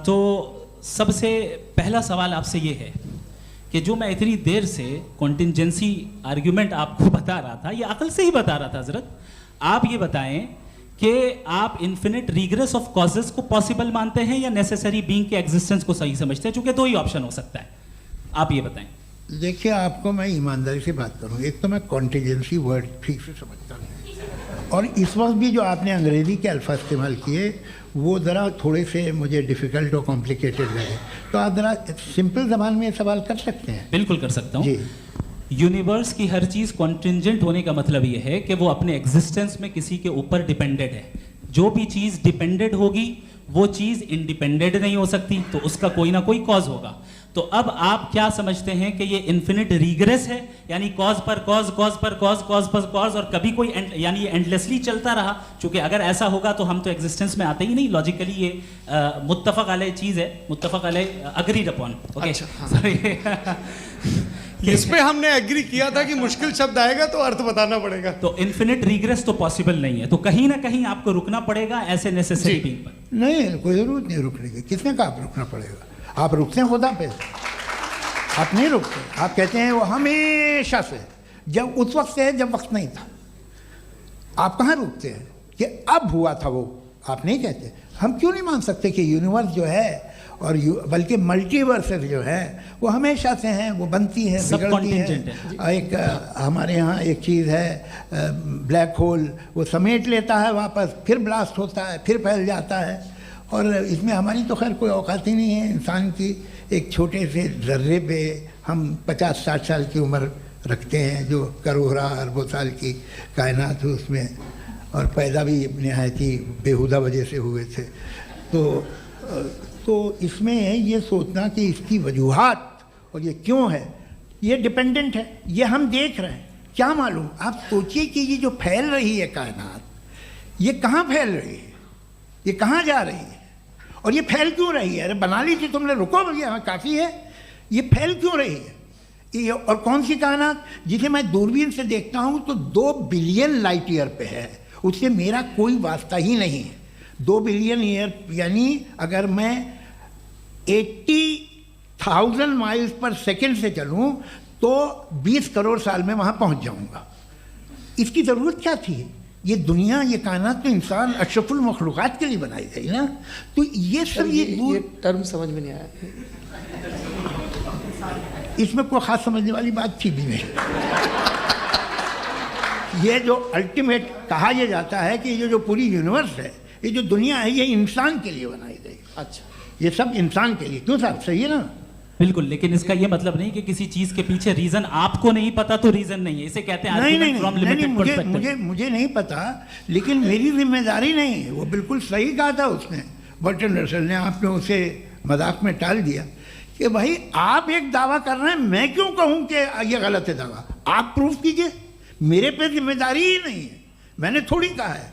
तो सबसे पहला सवाल आपसे ये है कि जो मैं इतनी देर से कॉन्टिंजेंसी आर्ग्यूमेंट आपको बता रहा था, ये अकल से ही बता रहा था हजरत, आप ये बताएं कि आप इन्फिनिट रिग्रेस ऑफ कॉजेस को पॉसिबल मानते हैं या नेसेसरी बीइंग के एग्जिस्टेंस को सही समझते हैं, चूंकि दो ही ऑप्शन हो सकता है, आप ये बताएं। देखिए, आपको मैं ईमानदारी से बात करूं, एक तो मैं कॉन्टिजेंसी वर्ड ठीक से समझता नहीं, और इस वक्त भी जो आपने अंग्रेज़ी के अल्फाज इस्तेमाल किए वो ज़रा थोड़े से मुझे डिफ़िकल्ट और कॉम्प्लिकेटेड लगे, तो आप ज़रा सिंपल ज़बान में सवाल कर सकते हैं। बिल्कुल कर सकता हूँ जी। यूनिवर्स की हर चीज़ कॉन्टिंजेंट होने का मतलब ये है कि वो अपने एग्जिस्टेंस में किसी के ऊपर डिपेंडेड है। जो भी चीज़ डिपेंडेड होगी वो चीज़ इंडिपेंडेंट नहीं हो सकती, तो उसका कोई ना कोई कॉज होगा। तो अब आप क्या समझते हैं कि ये इन्फिनिट रिग्रेस है, यानी कॉज पर कॉज, कॉज पर कॉज, कॉज पर कॉज, और कभी कोई यानी ये एंडलेसली चलता रहा? क्योंकि अगर ऐसा होगा तो हम तो एग्जिस्टेंस में आते ही नहीं, लॉजिकली ये मुत्तफक अलैह चीज़ है, मुत्तफक अलैह अग्रीड अपॉन। ओके, इस पे हमने एग्री किया था कि मुश्किल शब्द आएगा तो अर्थ बताना पड़ेगा। तो इन्फिनिट रिग्रेस तो पॉसिबल नहीं है, तो कहीं ना कहीं आपको रुकना पड़ेगा ऐसे नेसेसरी बीइंग पर। नहीं, कोई ज़रूरत नहीं रुकने की। किसने कहा आप रुकना पड़ेगा? आप रुकते हैं खुदा पे, आप नहीं रुकते। आप कहते हैं वो हमेशा से, जब उस वक्त से है जब वक्त नहीं था। आप कहाँ रुकते हैं कि अब हुआ था वो? आप नहीं कहते। हम क्यों नहीं मान सकते कि यूनिवर्स जो है और बल्कि मल्टीवर्सेस जो है वो हमेशा से हैं, वो बनती है, बिगड़ती है। एक हमारे यहाँ एक चीज़ है ब्लैक होल, वो समेट लेता है वापस, फिर ब्लास्ट होता है, फिर फैल जाता है। और इसमें हमारी तो खैर कोई औकात ही नहीं है इंसान की। एक छोटे से ज़र्रे पे हम 50-60 साल की उम्र रखते हैं, जो करोड़ों अरबों साल की कायनात है उसमें, और पैदा भी नहायत ही बेहुदा वजह से हुए थे। तो इसमें ये सोचना कि इसकी वजूहात और ये क्यों है, ये डिपेंडेंट है, ये हम देख रहे हैं। क्या मालूम, आप सोचिए कि ये जो फैल रही है कायनात, ये कहाँ फैल रही है, ये कहाँ जा रही है, और ये फैल क्यों रही है? अरे बना ली थी तुमने, रुको भैया, काफ़ी है। ये फैल क्यों रही है? ये और कौन सी कायनात जिसे मैं दूरबीन से देखता हूँ तो 2 बिलियन लाइट ईयर पे है, उससे मेरा कोई वास्ता ही नहीं है। 2 बिलियन ईयर यानी अगर मैं 80,000 माइल्स पर सेकेंड से चलूँ तो 20 करोड़ साल में वहाँ पहुँच जाऊँगा। इसकी ज़रूरत क्या थी? ये दुनिया, ये कायनात तो इंसान अशरफुल मखलूक़ात के लिए बनाई गई ना। तो ये सब ये टर्म समझ में नहीं आया। इसमें कोई ख़ास समझने वाली बात थी भी नहीं। ये जो अल्टीमेट कहा यह जाता है कि ये जो पूरी यूनिवर्स है, ये जो दुनिया है, ये इंसान के लिए बनाई गई। अच्छा, ये सब इंसान के लिए। क्यों साहब, सही है ना? बिल्कुल, लेकिन इसका ये मतलब नहीं कि किसी चीज के पीछे रीजन आपको नहीं पता तो रीजन नहीं है, इसे कहते हैं नहीं, मुझे नहीं पता, लेकिन मेरी जिम्मेदारी नहीं है। वो बिल्कुल सही कहा था उसने, बर्टन रसल ने। आपने उसे मजाक में टाल दिया कि भाई आप एक दावा कर रहे हैं, मैं क्यों कहूँ कि ये गलत है दावा? आप प्रूफ कीजिए, मेरे पे जिम्मेदारी ही नहीं है, मैंने थोड़ी कहा है।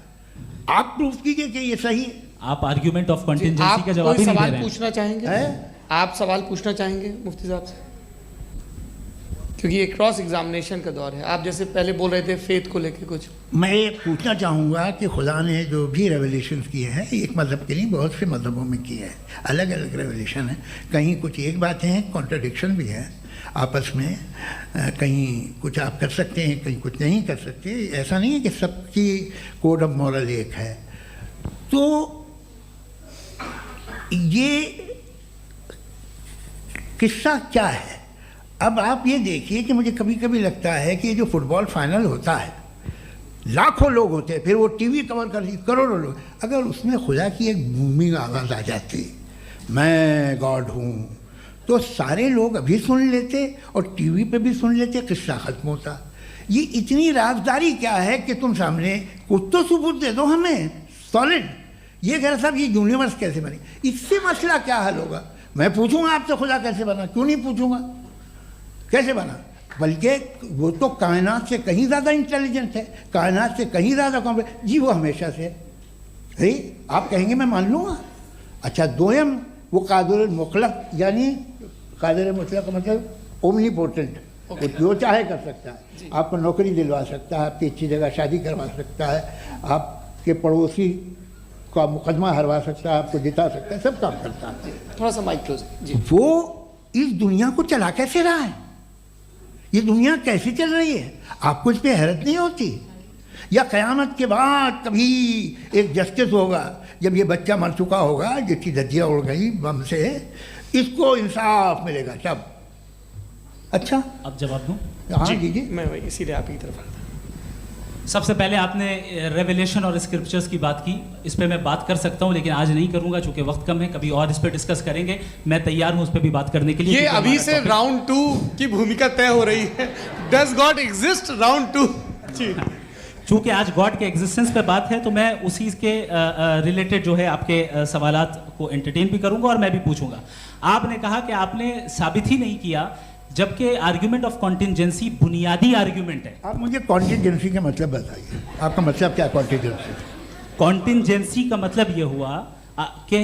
आप प्रूफ कीजिए कि ये सही है। आप आर्ग्यूमेंट ऑफ कॉन्टिजेंसी का जवाब ही नहीं दे रहे हैं। पूछना चाहेंगे? आप सवाल पूछना चाहेंगे मुफ्ती साहब से? क्योंकि ये क्रॉस एग्जामिनेशन का दौर है। आप जैसे पहले बोल रहे थे फेथ को लेके कुछ, मैं ये पूछना चाहूँगा कि खुदा ने जो भी रेवलेशन किए हैं, एक मज़हब के लिए बहुत से मज़हबों में किए हैं, अलग अलग रेवलेशन है। कहीं कुछ एक बातें हैं, कॉन्ट्रडिक्शन भी है आपस में, कहीं कुछ आप कर सकते हैं, कहीं कुछ नहीं कर सकते। ऐसा नहीं है कि सबकी कोड ऑफ मॉरल एक है। तो ये किस्सा क्या है? अब आप ये देखिए कि मुझे कभी कभी लगता है कि जो फुटबॉल फाइनल होता है, लाखों लोग होते हैं, फिर वो टीवी कवर कर करोड़ों लोग, अगर उसमें खुदा की एक बूमिंग आवाज़ आ जाती, मैं गॉड हूँ, तो सारे लोग अभी सुन लेते और टीवी पे भी सुन लेते, किस्सा ख़त्म होता। ये इतनी राजदारी क्या है कि तुम सामने कुछ तो सबूत दे दो हमें सॉलिड। ये कह रहे साहब ये यूनिवर्स कैसे बनी, इससे मसला क्या हल होगा? मैं पूछूंगा आपसे खुदा कैसे बना? क्यों नहीं पूछूंगा कैसे बना? बल्कि वो तो कायनात से कहीं ज़्यादा इंटेलिजेंट है, कायनात से कहीं ज़्यादा कॉम्प्लेक्स। जी वो हमेशा से है, आप कहेंगे मैं मान लूँगा। अच्छा, दोयम वो कादिर मुतलक, यानी कादिर मुतलक का मतलब ओमनीपोटेंट, वो जो चाहे कर सकता है। आपको नौकरी दिलवा सकता है, आपकी अच्छी जगह शादी करवा सकता है, आपके पड़ोसी आपका मुकदमा हरवा सकता है, आपको जिता सकता है, सब काम करता है। थोड़ा सा माइक क्लोज जी। वो इस दुनिया को चला कैसे रहा है, ये दुनिया कैसे चल रही है, आपको इस पर हैरत नहीं होती? या क़यामत के बाद कभी एक जस्टिस होगा, जब ये बच्चा मर चुका होगा जिसकी धज्जियाँ उड़ गई बम से, इसको इंसाफ मिलेगा तब? अच्छा, अब जवाब दूं? हाँ जी। मैं वही इसीलिए आप ही की तरफ आता। सबसे पहले आपने रेवलेशन और स्क्रिप्चर्स की बात की, इस पे मैं बात कर सकता हूं लेकिन आज नहीं करूंगा चूंकि वक्त कम है, कभी और इस पे डिस्कस करेंगे। मैं तैयार हूं उस पे भी बात करने के लिए। ये अभी से राउंड 2 की भूमिका तय हो रही है। Does God exist round 2? जी। चूंकि आज गॉड के एग्जिस्टेंस पे बात है तो मैं उसी के रिलेटेड जो है आपके सवालात को एंटरटेन भी करूंगा और मैं भी पूछूंगा। आपने कहा कि आपने साबित ही नहीं किया, जबकि आर्ग्यूमेंट ऑफ कॉन्टिजेंसी बुनियादी आर्ग्यूमेंट है। आप मुझे कॉन्टिजेंसी का मतलब बताइए, आपका मतलब क्या है कॉन्टिजेंसी? कॉन्टिजेंसी का मतलब ये हुआ कि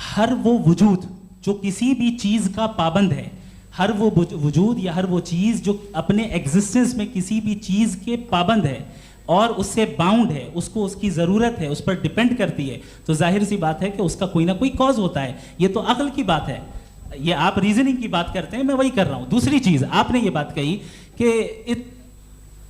हर वो वजूद जो किसी भी चीज़ का पाबंद है, हर वो वजूद या हर वो चीज़ जो अपने एग्जिस्टेंस में किसी भी चीज़ के पाबंद है और उससे बाउंड है, उसको उसकी ज़रूरत है, उस पर डिपेंड करती है, तो जाहिर सी बात है कि उसका कोई ना कोई कॉज होता है। ये तो अक्ल की बात है। ये आप रीजनिंग की बात करते हैं, मैं वही कर रहा हूं। दूसरी चीज आपने ये बात कही कि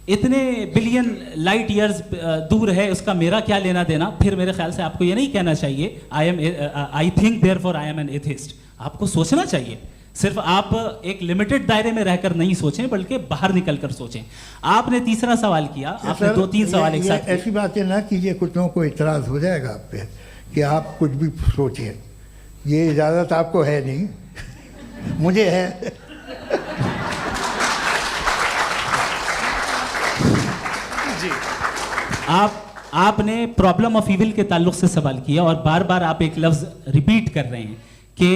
इतने बिलियन लाइट ईयर्स दूर है, उसका मेरा क्या लेना देना। फिर मेरे ख्याल से आपको ये नहीं कहना चाहिए I think therefore I am an atheist. आपको सोचना चाहिए, सिर्फ आप एक लिमिटेड दायरे में रहकर नहीं सोचें बल्कि बाहर निकलकर सोचें। आपने तीसरा सवाल किया, आपने 2-3 सवाल एक साथ। ऐसी बातें ना कीजिए, कुछ लोगों को इतराज हो जाएगा आप पे कि आप कुछ भी सोचिए। ये इजाज़त आपको है नहीं, मुझे है। जी। आपने प्रॉब्लम ऑफ इविल के ताल्लुक से सवाल किया और बार बार आप एक लफ्ज रिपीट कर रहे हैं कि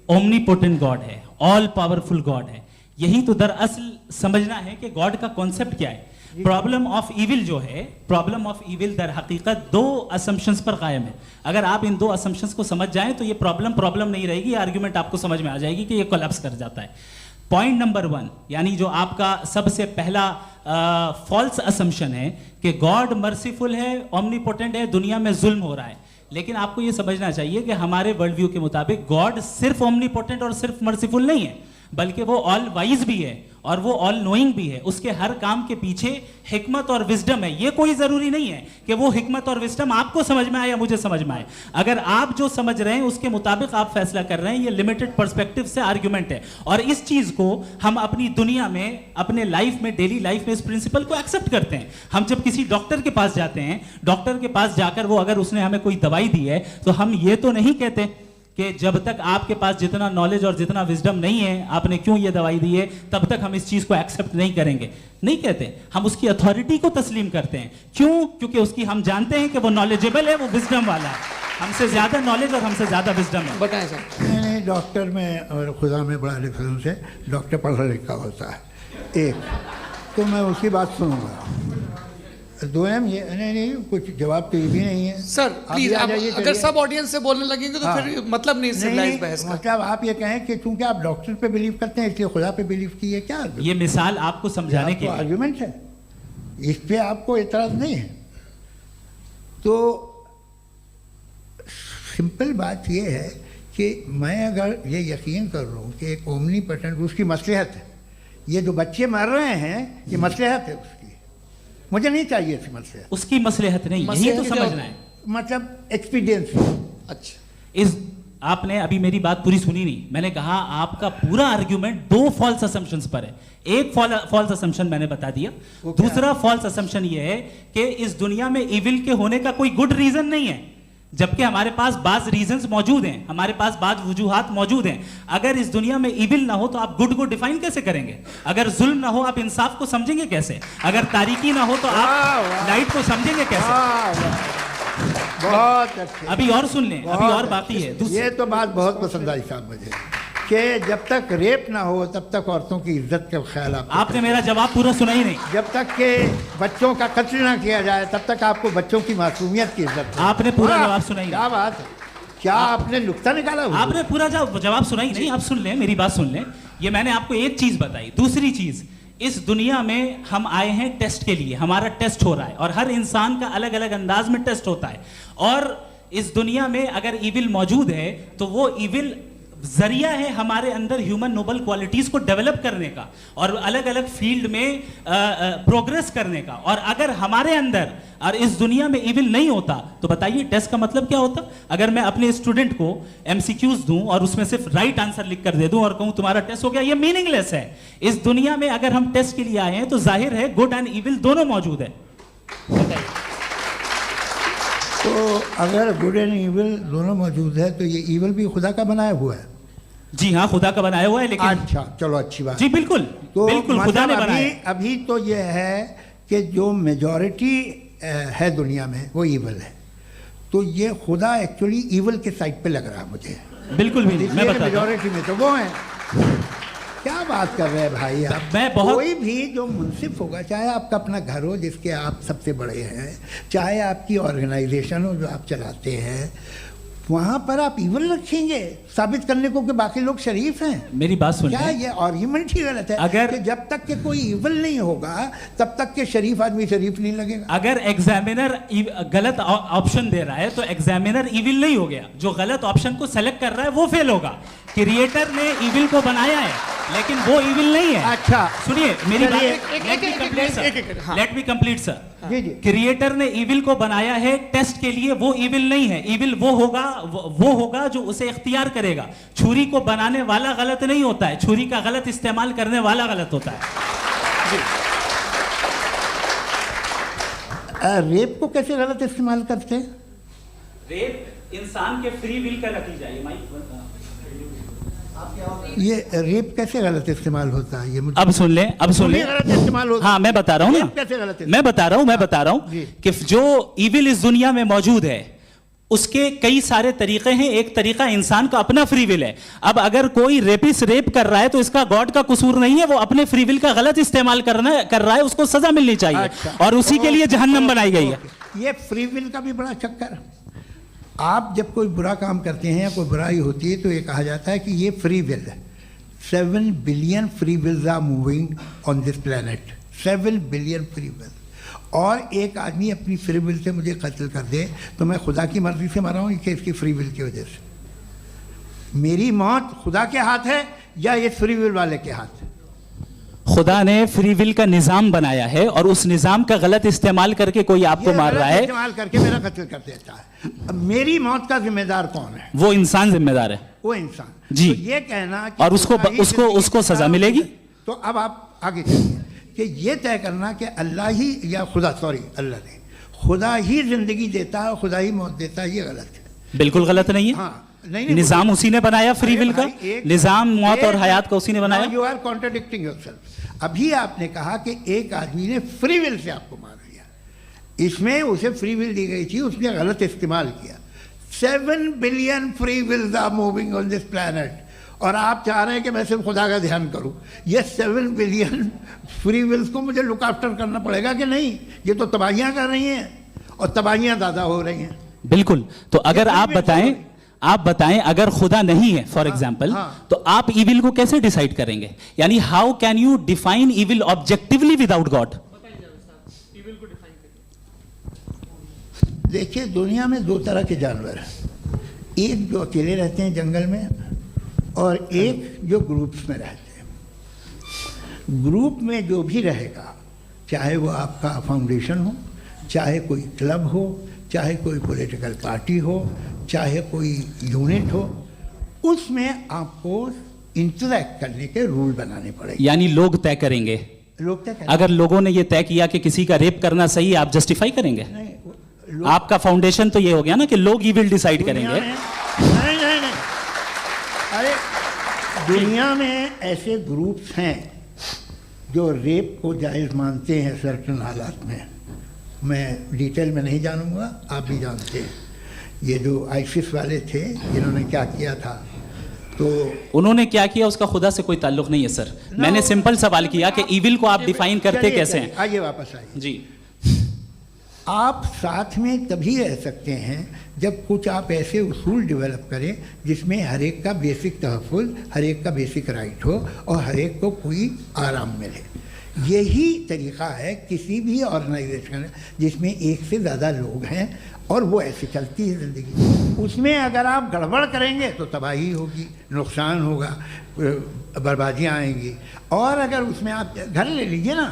ओमनीपोटेंट गॉड है, ऑल पावरफुल गॉड है। यही तो दरअसल समझना है कि गॉड का कॉन्सेप्ट क्या है। प्रॉब्लम ऑफ इविल जो है, प्रॉब्लम ऑफ इविल दर हकीकत 2 असम्पशंस पर कायम है। अगर आप इन 2 असम्पशंस को समझ जाएं तो ये प्रॉब्लम नहीं रहेगी, आर्ग्यूमेंट आपको समझ में आ जाएगी कि ये कोलैप्स कर जाता है। पॉइंट नंबर 1, यानी जो आपका सबसे पहला फॉल्स असम्पशन है कि गॉड मर्सीफुल है, ओमनीपोटेंट है, दुनिया में जुल्म हो रहा है। लेकिन आपको ये समझना चाहिए कि हमारे वर्ल्ड व्यू के मुताबिक गॉड सिर्फ ओमनीपोटेंट और सिर्फ मर्सीफुल नहीं है, बल्कि वो ऑल वाइज भी है और वो ऑल नोइंग भी है। उसके हर काम के पीछे हिकमत और विजडम है। ये कोई जरूरी नहीं है कि वो हिकमत और विजडम आपको समझ में आए या मुझे समझ में आए। अगर आप जो समझ रहे हैं उसके मुताबिक आप फैसला कर रहे हैं, ये लिमिटेड पर्सपेक्टिव से आर्ग्यूमेंट है। और इस चीज को हम अपनी दुनिया में, अपने लाइफ में, डेली लाइफ में इस प्रिंसिपल को एक्सेप्ट करते हैं। हम जब किसी डॉक्टर के पास जाते हैं, डॉक्टर के पास जाकर वो अगर उसने हमें कोई दवाई दी है तो हम ये तो नहीं कहते कि जब तक आपके पास जितना नॉलेज और जितना विजडम नहीं है, आपने क्यों ये दवाई दी है, तब तक हम इस चीज को एक्सेप्ट नहीं करेंगे। नहीं कहते, हम उसकी अथॉरिटी को तस्लीम करते हैं। क्यों? क्योंकि उसकी हम जानते हैं कि वो नॉलेजेबल है, वो विजडम वाला है, हमसे ज्यादा नॉलेज और हमसे ज्यादा विजडम है। बताएं सर। मैंने डॉक्टर में और खुदा में बड़ा डिफरेंस है। डॉक्टर पढ़ा लिखा होता है एक, तो मैं उसकी बात सुनूंगा। 2M ये नहीं, कुछ जवाब तो ये भी नहीं है सर। प्लीज आप अगर सब ऑडियंस से बोलने लगेंगे तो फिर मतलब नहीं सिविलाइज्ड बहस का। मतलब आप ये कहें कि चूंकि आप डॉक्टर पे बिलीव करते हैं इसलिए खुदा पे बिलीव किए, क्या ये मिसाल आपको समझाने के लिए आर्गुमेंट है, इस पे आपको एतराज नहीं है। तो सिंपल बात ये है कि मैं अगर ये यकीन कर लूँ कि एक ओमनीपोटेंट, उसकी मसलहत है, ये जो बच्चे मर रहे हैं ये मसलहत है उसकी, मुझे नहीं चाहिए थी मसलहत। उसकी मसलहत नहीं, यही तो समझना है, मतलब एक्सपीरियंस। अच्छा, इस आपने अभी मेरी बात पूरी सुनी नहीं। मैंने कहा आपका पूरा आर्ग्यूमेंट 2 फॉल्स असम्पशंस पर है। एक फॉल्स असम्पशन मैंने बता दिया, दूसरा फॉल्स असम्पशन ये है कि इस दुनिया में इविल के होने का कोई गुड रीजन नहीं है, जबकि हमारे पास बाज रीजंस मौजूद हैं, हमारे पास बाज वजूहात मौजूद हैं। अगर इस दुनिया में इविल ना हो तो आप गुड को डिफाइन कैसे करेंगे? अगर जुल्म ना हो आप इंसाफ को समझेंगे कैसे? अगर तारीकी ना हो तो आप लाइट को समझेंगे कैसे? बहुत अच्छे। अभी और सुन लें, अभी और बाकी है। ये तो बात बहुत पसंद आई साहब मुझे कि जब तक रेप ना हो तब तक औरतों की इज्जत का ख्याल आपने मेरा जवाब पूरा सुना ही नहीं। जब तक के बच्चों का कत्ल ना किया जाए तब तक आपको बच्चों की मासूमियत की इज्जत। आपने पूरा जवाब सुना ही नहीं। क्या बात है, क्या आपने नुक्ता निकाला? आपने पूरा जवाब सुना ही नहीं। आप सुन लें, मेरी बात सुन लें। ये मैंने आपको एक चीज बताई। दूसरी चीज, इस दुनिया में हम आए हैं टेस्ट के लिए, हमारा टेस्ट हो रहा है और हर इंसान का अलग अलग अंदाज में टेस्ट होता है। और इस दुनिया में अगर इविल मौजूद है तो वो इविल जरिया है हमारे अंदर ह्यूमन नोबल क्वालिटीज को डेवलप करने का और अलग अलग फील्ड में प्रोग्रेस करने का। और अगर हमारे अंदर और इस दुनिया में इविल नहीं होता तो बताइए टेस्ट का मतलब क्या होता? अगर मैं अपने स्टूडेंट को एमसीक्यूज दूं और उसमें सिर्फ राइट आंसर लिख कर दे दूं और कहूं तुम्हारा टेस्ट हो गया, ये मीनिंगलेस है। इस दुनिया में अगर हम टेस्ट के लिए आए हैं तो जाहिर है गुड एंड इविल दोनों मौजूद है। तो अगर गुड एंड इविल दोनों मौजूद है तो ये इविल भी खुदा का बनाया हुआ है? जी हाँ, खुदा का बनाया हुआ है। लेकिन अच्छा, चलो अच्छी बात। जी बिल्कुल, तो बिल्कुल खुदा ने बनाया। अभी तो ये है कि जो मेजॉरिटी है दुनिया में वो इविल है, तो ये खुदा एक्चुअली इविल के साइड पे लग रहा है मुझे। बिल्कुल भी नहीं, मैं बताता हूं। मेजॉरिटी में तो वो है। क्या बात कर रहे हैं भाई आप? मैं बहुत कोई भी जो मुंसिफ होगा, चाहे आपका अपना घर हो जिसके आप सबसे बड़े हैं, चाहे आपकी ऑर्गेनाइजेशन हो जो आप चलाते हैं, वहाँ पर आप इविल रखेंगे साबित करने को कि बाकी लोग शरीफ हैं? मेरी बात सुनिए। क्या ये आर्ग्यूमेंट ही गलत है? अगर कि जब तक के कोई इविल नहीं होगा तब तक के शरीफ आदमी शरीफ नहीं लगेगा। अगर एग्जामिनर गलत ऑप्शन दे रहा है तो एग्जामिनर इविल नहीं हो गया, जो गलत ऑप्शन को सेलेक्ट कर रहा है वो फेल होगा। क्रिएटर ने इविल को बनाया है लेकिन वो इविल नहीं है। अच्छा सुनिए मेरी बात, हाँ। Let me complete sir. जी जी। क्रिएटर ने इविल को बनाया है टेस्ट के लिए, वो इविल नहीं है। इविल वो होगा जो उसे इख्तियार करेगा। छुरी को बनाने वाला गलत नहीं होता है, छुरी का गलत इस्तेमाल करने वाला गलत होता है। रेप को कैसे गलत इस्तेमाल करते हैं? रेप इंसान के फ्री विल का नतीजा है। ये रेप कैसे गलत इस्तेमाल होता है? ये मुझे अब सुन ले, अब सुन ले। गलत इस्तेमाल होता है। हाँ मैं बता रहा हूँ ना, कैसे गलत? मैं बता रहा हूँ जी। कि जो इविल इस दुनिया में मौजूद है उसके कई सारे तरीके हैं। एक तरीका इंसान का अपना फ्री विल है। अब अगर कोई रेपिस्ट रेप कर रहा है तो इसका गॉड का कसूर नहीं है, वो अपने फ्री विल का गलत इस्तेमाल कर रहा है, उसको सजा मिलनी चाहिए। अच्छा। और उसी के लिए जहन्नम बनाई गई है। ये फ्री विल का भी बड़ा चक्कर। आप जब कोई बुरा काम करते हैं या कोई बुराई होती है तो ये कहा जाता है कि ये फ्री विल है। 7 billion free wills are moving on this planet. 7 billion free will. और एक आदमी अपनी फ्री विल से मुझे कत्ल कर दे तो मैं खुदा की मर्जी से मरा हूँ कि इसकी फ्री विल की वजह से? मेरी मौत खुदा के हाथ है या ये फ्री विल वाले के हाथ है? खुदा ने फ्री विल का निजाम बनाया है और उस निजाम का गलत इस्तेमाल करके कोई आपको मार रहा है, इस्तेमाल करके मेरा कत्ल कर देता है। अब मेरी मौत का जिम्मेदार कौन है? वो इंसान जिम्मेदार है। वो इंसान। जी। तो ये कहना कि और उसको सजा मिलेगी। तो अब आप आगे चलिए कि ये तय करना कि अल्लाह ही या अल्लाह ने खुदा ही जिंदगी देता है, खुदा ही मौत देता है, ये गलत है। बिल्कुल गलत नहीं है। हाँ, नहीं, निजाम उसी ने बनाया फ्री विल का। निजाम मौत और हयात का उसी ने बनाया। You are contradicting yourself. अभी आपने कहा कि एक आदमी ने फ्री विल से आपको मार दिया, इसमें उसे फ्री विल दी गई थी, उसने गलत इस्तेमाल किया। 7 billion free wills are moving on this planet और आप चाह रहे हैं कि मैं सिर्फ खुदा का ध्यान करूं। ये 7 बिलियन फ्री विल्स को मुझे लुक आफ्टर करना पड़ेगा कि नहीं? ये तो तबाहियां कर रही हैं और तबाहियां ज़्यादा हो रही हैं। बिल्कुल। तो अगर आप बताएं अगर खुदा नहीं है फॉर एग्जाम्पल, तो आप इविल को कैसे डिसाइड करेंगे? यानी how can you define evil objectively without God? देखिए, दुनिया में 2 तरह के जानवर हैं। एक जो अकेले रहते हैं जंगल में और एक जो ग्रुप्स में रहते हैं। ग्रुप में जो भी रहेगा, चाहे वो आपका फाउंडेशन हो, चाहे कोई क्लब हो, चाहे कोई पॉलिटिकल पार्टी हो, चाहे कोई यूनिट हो, उसमें आपको इंटरैक्ट करने के रूल बनाने पड़ेंगे। यानी लोग तय करेंगे। लोग तय करेंगे। अगर लोगों ने ये तय किया कि किसी का रेप करना सही है, आप जस्टिफाई करेंगे? नहीं, आपका फाउंडेशन तो ये हो गया ना कि लोग ही विल डिसाइड करेंगे। नहीं। अरे दुनिया में ऐसे ग्रुप्स हैं जो रेप को जायज़ मानते हैं सर्टेन हालात में। मैं डिटेल में नहीं जानूंगा, आप भी जानते हैं। ये जो आईसिस वाले थे जिन्होंने क्या किया था, तो उन्होंने क्या किया उसका खुदा से कोई ताल्लुक नहीं है सर। मैंने सिंपल सवाल किया कि इविल को आप डिफाइन करते कैसे हैं? आइए वापस आइए जी। आप साथ में तभी रह सकते हैं जब कुछ आप ऐसे उसूल डेवलप करें जिसमें हर एक का बेसिक तहफ़्फ़ुज़, हर एक का बेसिक राइट हो और हर एक को कोई आराम मिले। यही तरीक़ा है किसी भी ऑर्गेनाइजेशन जिसमें एक से ज़्यादा लोग हैं। और वो ऐसे चलती है ज़िंदगी। उसमें अगर आप गड़बड़ करेंगे तो तबाही होगी, नुकसान होगा, बर्बादियाँ आएंगी। और अगर उसमें आप घर ले लीजिए ना,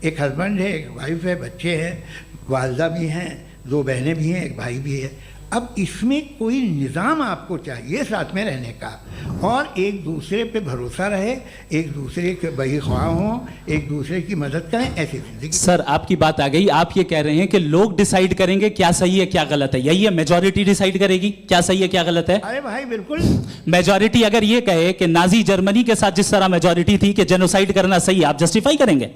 एक हस्बैंड है, एक वाइफ है, बच्चे हैं, वालदा भी हैं, 2 बहनें भी हैं, एक भाई भी है। अब इसमें कोई निज़ाम आपको चाहिए साथ में रहने का, और एक दूसरे पे भरोसा रहे, एक दूसरे के बहीख्वाह हों, एक दूसरे की मदद करें, ऐसी जिंदगी। सर आपकी बात आ गई, आप ये कह रहे हैं कि लोग डिसाइड करेंगे क्या सही है क्या गलत है, यही है? मेजॉरिटी डिसाइड करेगी क्या सही है क्या गलत है? अरे भाई बिल्कुल। मेजॉरिटी अगर ये कहे कि नाजी जर्मनी के साथ जिस तरह मेजॉरिटी थी कि जेनोसाइड करना सही, आप जस्टिफाई करेंगे?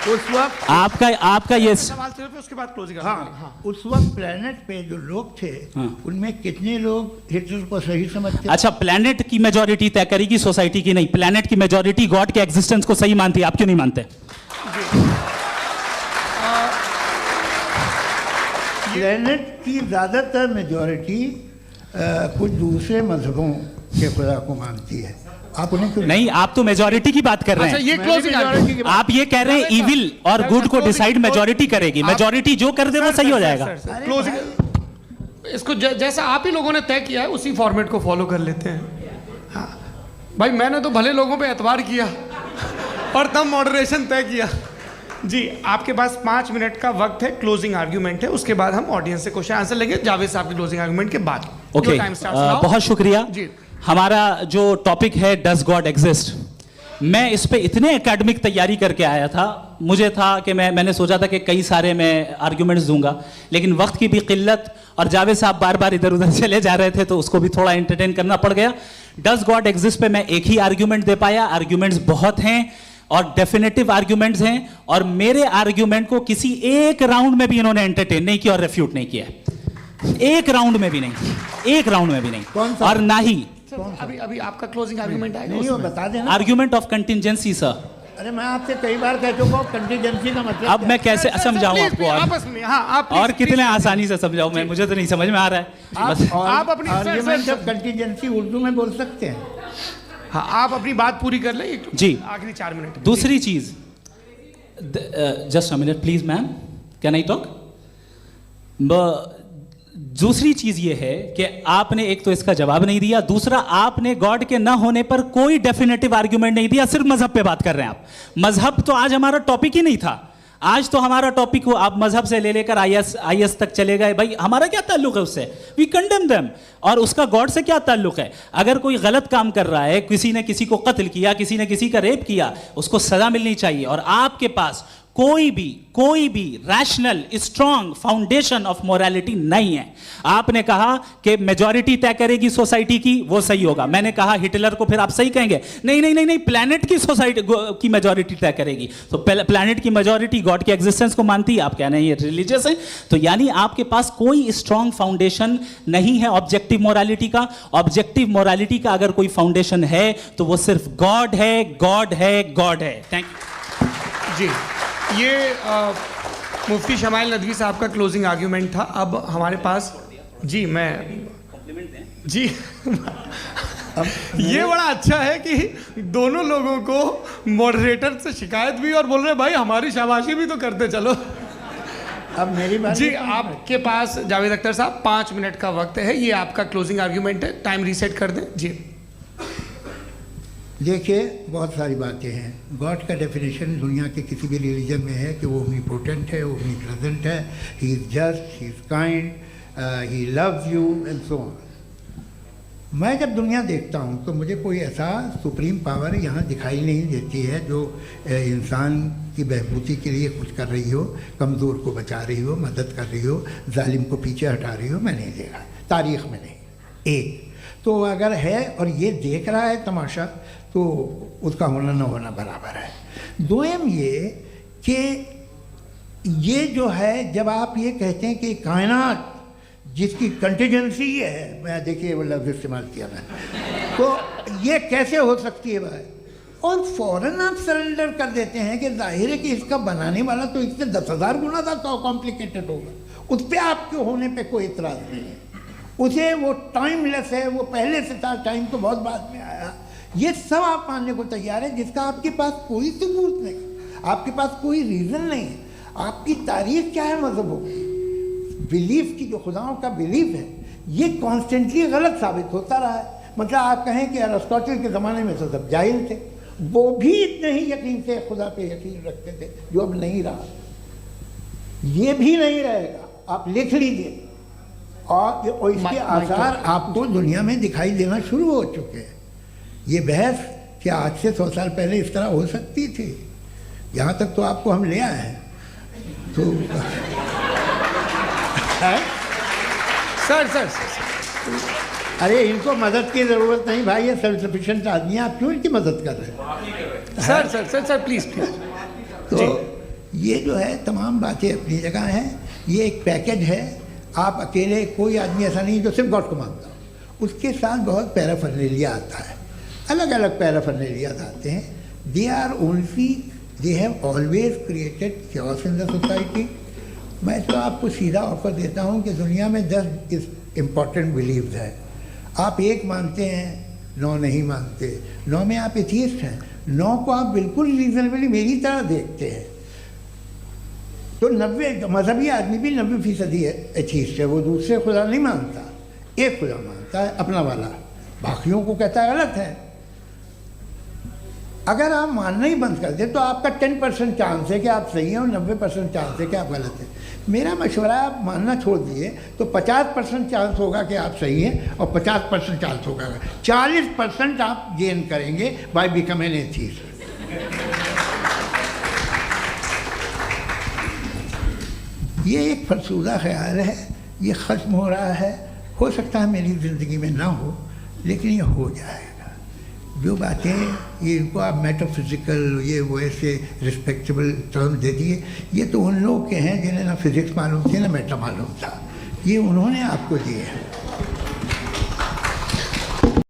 उस वक्त आपका ये सवाल सिर्फ उसके बाद क्लोजिंग। हाँ, उस वक्त प्लेनेट पे जो लोग थे, उनमें कितने लोग हिटलर को सही समझते? अच्छा, प्लेनेट की मेजॉरिटी तय करेगी, सोसाइटी की नहीं। प्लेनेट की मेजॉरिटी गॉड के एग्जिस्टेंस को सही मानती है, आप क्यों नहीं मानते? प्लेनेट की ज़्यादातर मेजॉरिटी कुछ दूसरे मजहबों के खुदा को मानती है। आप उन्हें क्यों नहीं? आप तो मेजॉरिटी की बात कर रहे हैं। अच्छा, ये क्लोजिंग आप ये कह रहे हैं इविल और गुड को डिसाइड मेजॉरिटी करेगी, मेजॉरिटी जो कर दे वो सही हो जाएगा। क्लोजिंग इसको जैसा आप ही लोगों ने तय किया है उसी फॉर्मेट को फॉलो कर लेते हैं। हाँ भाई, मैंने तो भले लोगों पे एतबार किया और तब मॉडरेशन तय किया। जी, आपके पास 5 मिनट का वक्त है, क्लोजिंग आर्ग्यूमेंट है, उसके बाद हम ऑडियंस से क्वेश्चन आंसर लेंगे जावेद साहब के क्लोजिंग आर्ग्यूमेंट के बाद। ओके, बहुत शुक्रिया जी। हमारा जो टॉपिक है डज गॉड एग्जिस्ट, मैं इस पे इतने एकेडमिक तैयारी करके आया था, मुझे था कि मैंने सोचा था कि कई सारे मैं आर्ग्यूमेंट्स दूंगा, लेकिन वक्त की भी किल्लत और जावेद साहब बार बार इधर उधर चले जा रहे थे तो उसको भी थोड़ा एंटरटेन करना पड़ गया। डज गॉड एग्जिस्ट पे मैं एक ही आर्ग्यूमेंट दे पाया, आर्ग्यूमेंट्स बहुत हैं और डेफिनेटिव आर्ग्यूमेंट्स हैं, और मेरे आर्ग्यूमेंट को किसी एक राउंड में भी इन्होंने एंटरटेन नहीं किया और रेफ्यूट नहीं किया, एक राउंड में भी नहीं, एक राउंड में भी नहीं, और ना ही अभी आपका क्लोजिंग आर्गुमेंट आएगा, नहीं वो बता देना। Argument of contingency sir. अरे मैं आपसे कई बार कह चुका हूं कंटीजेंसी का मतलब अब मैं कैसे समझाऊं आपको? आपस में हाँ, आप और कितने आसानी से समझाऊं मैं, मुझे तो नहीं समझ में आ रहा है। आप अपनी आर्ग्यूमेंट ऑफ कंटीजेंसी उर्दू में बोल सकते हैं। हाँ, आप अपनी बात पूरी कर लें जी, आखिरी 4 मिनट। दूसरी चीज, just a minute please ma'am, can I talk? दूसरी चीज ये है कि आपने एक तो इसका जवाब नहीं दिया, दूसरा आपने गॉड के ना होने पर कोई डेफिनेटिव आर्ग्यूमेंट नहीं दिया, सिर्फ मजहब पे बात कर रहे हैं आप। मजहब तो आज हमारा टॉपिक ही नहीं था, आज तो हमारा टॉपिक हो, आप मजहब से ले लेकर आईएस तक चले गए। भाई हमारा क्या ताल्लुक है उससे? We condemn them. और उसका गॉड से क्या ताल्लुक है? अगर कोई गलत काम कर रहा है, किसी ने किसी को कत्ल किया, किसी ने किसी का रेप किया, उसको सजा मिलनी चाहिए। और आपके पास कोई भी rational strong foundation of morality नहीं है। आपने कहा कि मेजॉरिटी तय करेगी सोसाइटी की, वो सही होगा। मैंने कहा हिटलर को फिर आप सही कहेंगे, नहीं नहीं नहीं नहीं, प्लैनेट की सोसाइटी की मेजॉरिटी तय करेगी। तो प्लैनेट की मेजॉरिटी गॉड के एग्जिस्टेंस को मानती है, आप कह रहे हैं ये रिलीजियस है। तो यानी आपके पास कोई स्ट्रॉन्ग फाउंडेशन नहीं है ऑब्जेक्टिव मोरालिटी का। ऑब्जेक्टिव मोरालिटी का अगर कोई फाउंडेशन है तो वो सिर्फ गॉड है, गॉड है, गॉड है। थैंक यू जी। ये मुफ्ती शमाइल नदवी साहब का क्लोजिंग आर्ग्यूमेंट था। अब हमारे पास जी जी ये बड़ा अच्छा है कि दोनों लोगों को मॉडरेटर से शिकायत भी और बोल रहे भाई हमारी शाबाशी भी तो करते चलो। अब मेरी बात जी, आपके पास जावेद अख्तर साहब 5 मिनट का वक्त है, ये आपका क्लोजिंग आर्ग्यूमेंट है, टाइम रीसेट कर दें जी। देखिए, बहुत सारी बातें हैं। गॉड का डेफिनेशन दुनिया के किसी भी रिलीजन में है कि वो ओमनीपोटेंट है, ओमनीप्रेजेंट है, he is just, he is kind, he loves you and so on. मैं जब दुनिया देखता हूँ तो मुझे कोई ऐसा सुप्रीम पावर यहाँ दिखाई नहीं देती है जो इंसान की बहबूदी के लिए कुछ कर रही हो, कमज़ोर को बचा रही हो, मदद कर रही हो, जालिम को पीछे हटा रही हो। मैं नहीं देखा, तारीख़ में नहीं। एक तो अगर है और ये देख रहा है तमाशा, तो उसका होना न होना बराबर है। दोयम ये कि ये जो है, जब आप ये कहते हैं कि कायनात जिसकी कंटीजेंसी है, मैं देखिए वो लफ्ज़ इस्तेमाल किया मैं, तो ये कैसे हो सकती है भाई? और फ़ौरन आप सरेंडर कर देते हैं कि जाहिर है कि इसका बनाने वाला तो इससे 10,000 गुना था तो कॉम्प्लिकेटेड होगा। उस पर आपके होने पे कोई इतराज़ नहीं है। उसे वो टाइमलेस है, वो पहले से था, टाइम तो बहुत बाद में आया। ये सब आप मानने को तैयार है जिसका आपके पास कोई सबूत नहीं, आपके पास कोई रीज़न नहीं है। आपकी तारीख क्या है मजहबों की? बिलीफ की, जो खुदाओं का बिलीफ है, ये कॉन्स्टेंटली गलत साबित होता रहा है। मतलब आप कहें कि अरिस्टोटल के ज़माने में तो सब जाहिल थे, वो भी इतने ही यकीन से खुदा पे यकीन रखते थे, जो अब नहीं रहा। ये भी नहीं रहेगा, आप लिख लीजिए। और इसके आसार आपको दुनिया में दिखाई देना शुरू हो चुके हैं। ये बहस क्या आज से 100 साल पहले इस तरह हो सकती थी? यहाँ तक तो आपको हम ले आए हैं। तो सर अरे इनको मदद की ज़रूरत नहीं भाई, ये सेल्फ सफिशिएंट आदमी है, आप क्यों इनकी मदद कर रहे हैं? Sir please. तो ये जो है तमाम बातें अपनी जगह हैं। ये एक पैकेज है। आप अकेले, कोई आदमी ऐसा नहीं जो सिर्फ गॉड को मानता हो, उसके साथ बहुत पैराफर्नेलिया आता है, अलग अलग पैराफर्नेलिया आते हैं। They have always created chaos in the society. मैं तो आपको सीधा ऑफर देता हूँ कि दुनिया में 10 इम्पॉर्टेंट बिलीव्स है। आप 1 मानते हैं, 9 नहीं मानते, 9 में आप एथियस्ट हैं, 9 को आप बिल्कुल रीजनेबली मेरी तरह देखते हैं। तो 90 मजहबी आदमी भी 90% एथियस्ट है, वो दूसरे खुदा नहीं मानता, एक खुदा मानता है अपना वाला, बाकियों को कहता है गलत है। अगर आप मानना ही बंद कर दें तो आपका 10% चांस है कि आप सही हैं और 90% चांस है कि आप गलत हैं। मेरा मशवरा है, आप मानना छोड़ दिए तो 50% चांस होगा कि आप सही हैं और 50% चांस होगा, 40% आप गेन करेंगे बाय बिकमिंग एन एथियस्ट। ये एक फरसूदा ख्याल है, ये ख़त्म हो रहा है। हो सकता है मेरी ज़िंदगी में ना हो, लेकिन ये हो जाएगा। जो बातें ये इनको आप मेटाफिज़िकल ये वो ऐसे रिस्पेक्टेबल टर्म दे दिए, ये तो उन लोग के हैं जिन्हें ना फिज़िक्स मालूम थी ना मेटा मालूम था, ये उन्होंने आपको दिए हैं।